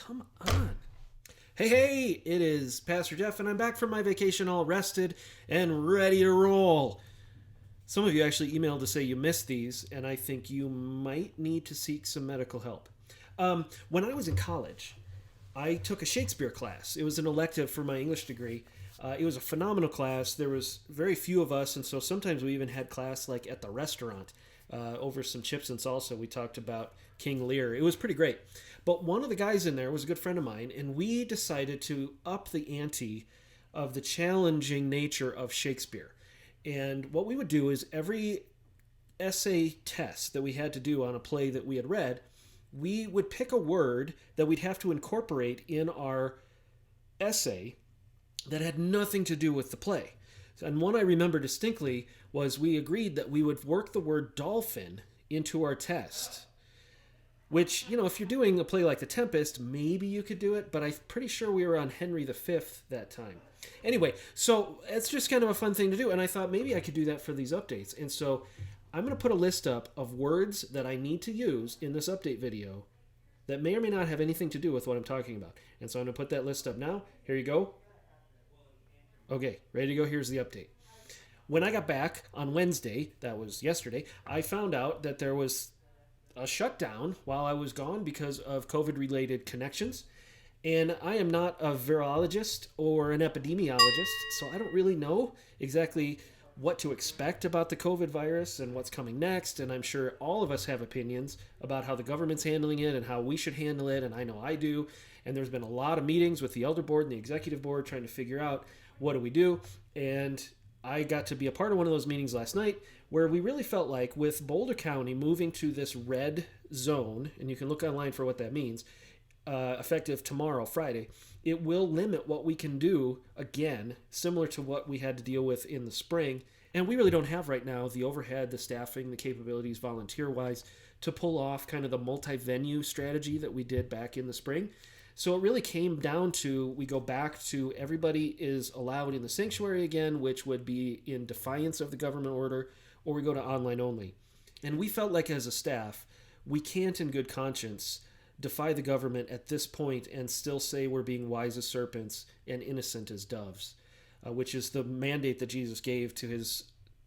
Come on. Hey, it is Pastor Jeff, and I'm back from my vacation all rested and ready to roll. Some of you actually emailed to say you missed these, and I think you might need to seek some medical help. When I was in college, I took a Shakespeare class. It was an elective for my English degree. It was a phenomenal class. There was very few of us, and so sometimes we even had class like at the restaurant over some chips and salsa. We talked about King Lear. It was pretty great. But one of the guys in there was a good friend of mine, and we decided to up the ante of the challenging nature of Shakespeare. And what we would do is every essay test that we had to do on a play that we had read, we would pick a word that we'd have to incorporate in our essay that had nothing to do with the play. And one I remember distinctly was we agreed that we would work the word dolphin into our test. Which, if you're doing a play like The Tempest, maybe you could do it, but I'm pretty sure we were on Henry V that time. Anyway, so it's just kind of a fun thing to do, and I thought maybe I could do that for these updates. And so I'm going to put a list up of words that I need to use in this update video that may or may not have anything to do with what I'm talking about. And so I'm going to put that list up now. Here you go. Okay, ready to go? Here's the update. When I got back on Wednesday, that was yesterday, I found out that there was a shutdown while I was gone because of COVID-related connections. And I am not a virologist or an epidemiologist, so I don't really know exactly what to expect about the COVID virus and what's coming next. And I'm sure all of us have opinions about how the government's handling it and how we should handle it, and I know I do. And there's been a lot of meetings with the elder board and the executive board trying to figure out what do we do. And I got to be a part of one of those meetings last night where we really felt like with Boulder County moving to this red zone, and you can look online for what that means, effective tomorrow, Friday, it will limit what we can do again, similar to what we had to deal with in the spring. And we really don't have right now the overhead, the staffing, the capabilities volunteer-wise to pull off kind of the multi-venue strategy that we did back in the spring. So it really came down to, we go back to everybody is allowed in the sanctuary again, which would be in defiance of the government order, or we go to online only. And we felt like as a staff, we can't in good conscience defy the government at this point and still say we're being wise as serpents and innocent as doves, which is the mandate that Jesus gave to his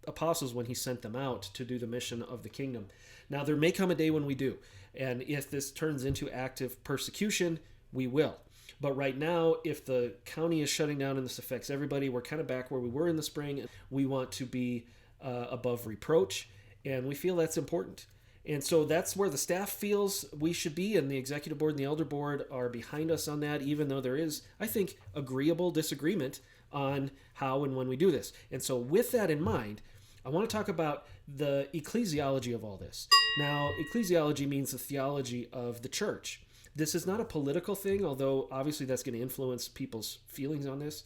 apostles when he sent them out to do the mission of the kingdom. Now, there may come a day when we do, and if this turns into active persecution, we will. But right now, if the county is shutting down and this affects everybody, we're kind of back where we were in the spring. We want to be above reproach, and we feel that's important. And so that's where the staff feels we should be, and the executive board and the elder board are behind us on that, even though there is, I think, agreeable disagreement on how and when we do this. And so with that in mind, I want to talk about the ecclesiology of all this. Now, ecclesiology means the theology of the church. This is not a political thing, although obviously that's going to influence people's feelings on this.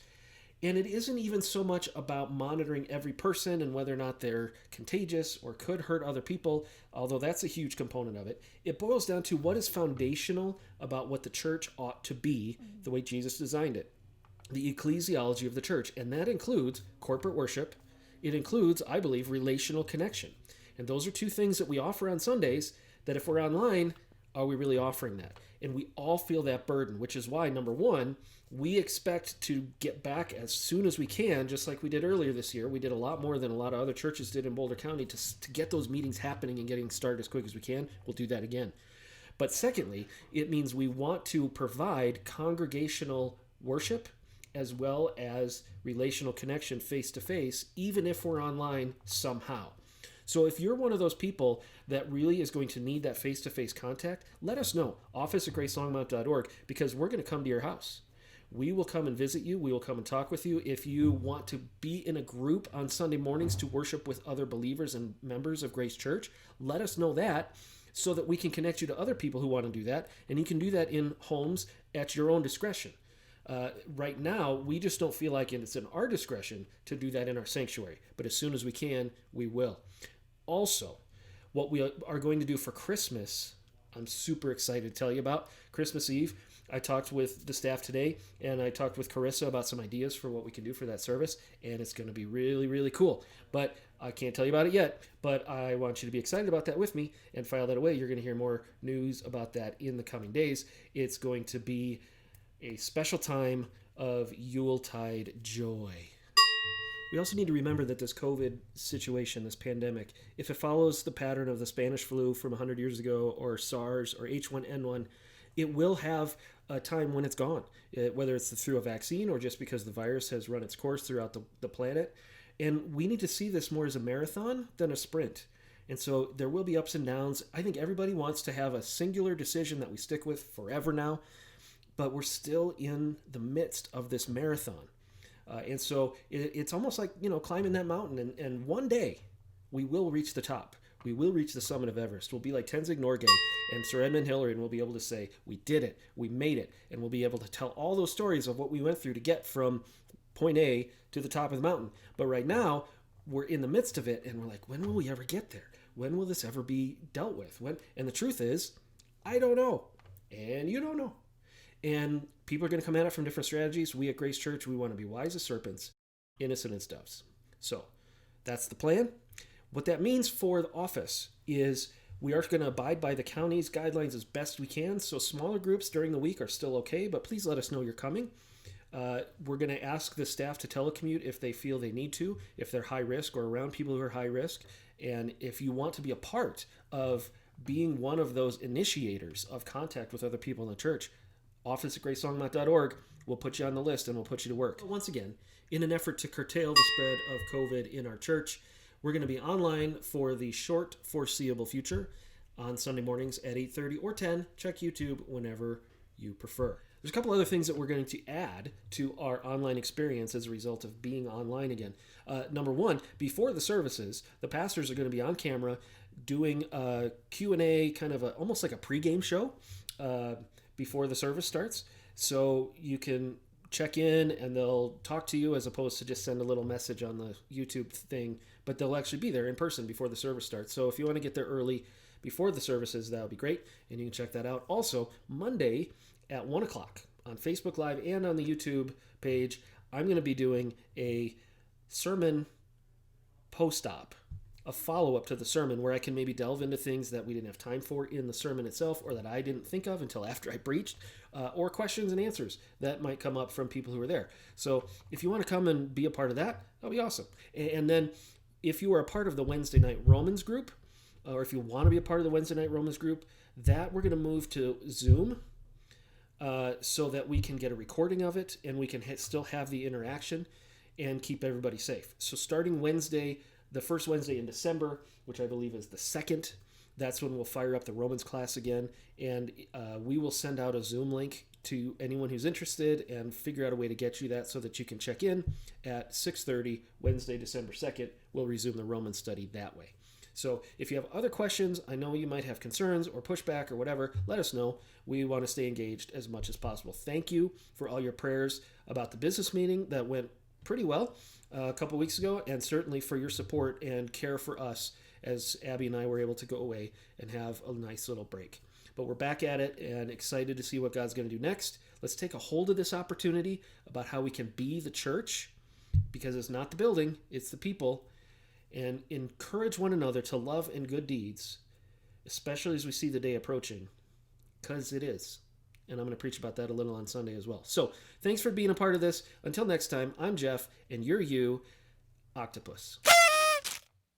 And it isn't even so much about monitoring every person and whether or not they're contagious or could hurt other people, although that's a huge component of it. It boils down to what is foundational about what the church ought to be, the way Jesus designed it. The ecclesiology of the church, and that includes corporate worship. It includes, I believe, relational connection. And those are two things that we offer on Sundays that if we're online, are we really offering that? And we all feel that burden, which is why, number one, we expect to get back as soon as we can, just like we did earlier this year. We did a lot more than a lot of other churches did in Boulder County to get those meetings happening and getting started as quick as we can. We'll do that again. But secondly, it means we want to provide congregational worship as well as relational connection face-to-face, even if we're online somehow. So if you're one of those people that really is going to need that face-to-face contact, let us know, office@gracelongmont.org, because we're going to come to your house. We will come and visit you. We will come and talk with you. If you want to be in a group on Sunday mornings to worship with other believers and members of Grace Church, let us know that so that we can connect you to other people who want to do that. And you can do that in homes at your own discretion. Right now, we just don't feel like it's in our discretion to do that in our sanctuary. But as soon as we can, we will. Also, what we are going to do for Christmas I'm super excited to tell you about. Christmas Eve, I talked with the staff today, and I talked with Carissa about some ideas for what we can do for that service, and it's going to be really, really cool. But I can't tell you about it yet, but I want you to be excited about that with me and file that away. You're going to hear more news about that in the coming days. It's going to be a special time of Yuletide joy. We also need to remember that this COVID situation, this pandemic, if it follows the pattern of the Spanish flu from 100 years ago, or SARS, or H1N1, it will have a time when it's gone, whether it's through a vaccine or just because the virus has run its course throughout the planet. And we need to see this more as a marathon than a sprint. And so there will be ups and downs. I think everybody wants to have a singular decision that we stick with forever now, but we're still in the midst of this marathon. And so it's almost like, climbing that mountain. And one day we will reach the top. We will reach the summit of Everest. We'll be like Tenzing Norgay and Sir Edmund Hillary, and we'll be able to say, we did it, we made it. And we'll be able to tell all those stories of what we went through to get from point A to the top of the mountain. But right now, we're in the midst of it, and we're like, when will we ever get there? When will this ever be dealt with? And the truth is, I don't know. And you don't know. And people are going to come at it from different strategies. We at Grace Church, we want to be wise as serpents, innocent as doves. So that's the plan. What that means for the office is we are going to abide by the county's guidelines as best we can. So smaller groups during the week are still okay, but please let us know you're coming. We're going to ask the staff to telecommute if they feel they need to, if they're high risk or around people who are high risk. And if you want to be a part of being one of those initiators of contact with other people in the church, office@gracesongmont.org will put you on the list and we'll put you to work. Once again, in an effort to curtail the spread of COVID in our church, we're going to be online for the short foreseeable future on Sunday mornings at 8:30 or 10. Check YouTube whenever you prefer. There's a couple other things that we're going to add to our online experience as a result of being online again. Number one, before the services, the pastors are going to be on camera doing a Q&A, kind of almost like a pregame show before the service starts. So you can check in and they'll talk to you as opposed to just send a little message on the YouTube thing, but they'll actually be there in person before the service starts. So if you want to get there early before the services, that would be great, and you can check that out. Also, Monday at 1 o'clock on Facebook Live and on the YouTube page, I'm going to be doing a sermon post-op, a follow-up to the sermon where I can maybe delve into things that we didn't have time for in the sermon itself, or that I didn't think of until after I preached, or questions and answers that might come up from people who are there. So if you want to come and be a part of that, that'll be awesome. And then if you are a part of the Wednesday Night Romans group, or if you want to be a part of the Wednesday Night Romans group, that we're going to move to Zoom so that we can get a recording of it and we can still have the interaction and keep everybody safe. So starting Wednesday, the first Wednesday in December, which I believe is the 2nd, that's when we'll fire up the Romans class again, and we will send out a Zoom link to anyone who's interested and figure out a way to get you that so that you can check in at 6:30 Wednesday, December 2nd. We'll resume the Roman study that way. So if you have other questions, I know you might have concerns or pushback or whatever, let us know. We want to stay engaged as much as possible. Thank you for all your prayers about the business meeting that went pretty well a couple weeks ago, and certainly for your support and care for us as Abby and I were able to go away and have a nice little break. But we're back at it and excited to see what God's going to do next. Let's take a hold of this opportunity about how we can be the church, because it's not the building, it's the people, and encourage one another to love and good deeds, especially as we see the day approaching, because it is. And I'm going to preach about that a little on Sunday as well. So thanks for being a part of this. Until next time, I'm Jeff, and you're you, Octopus.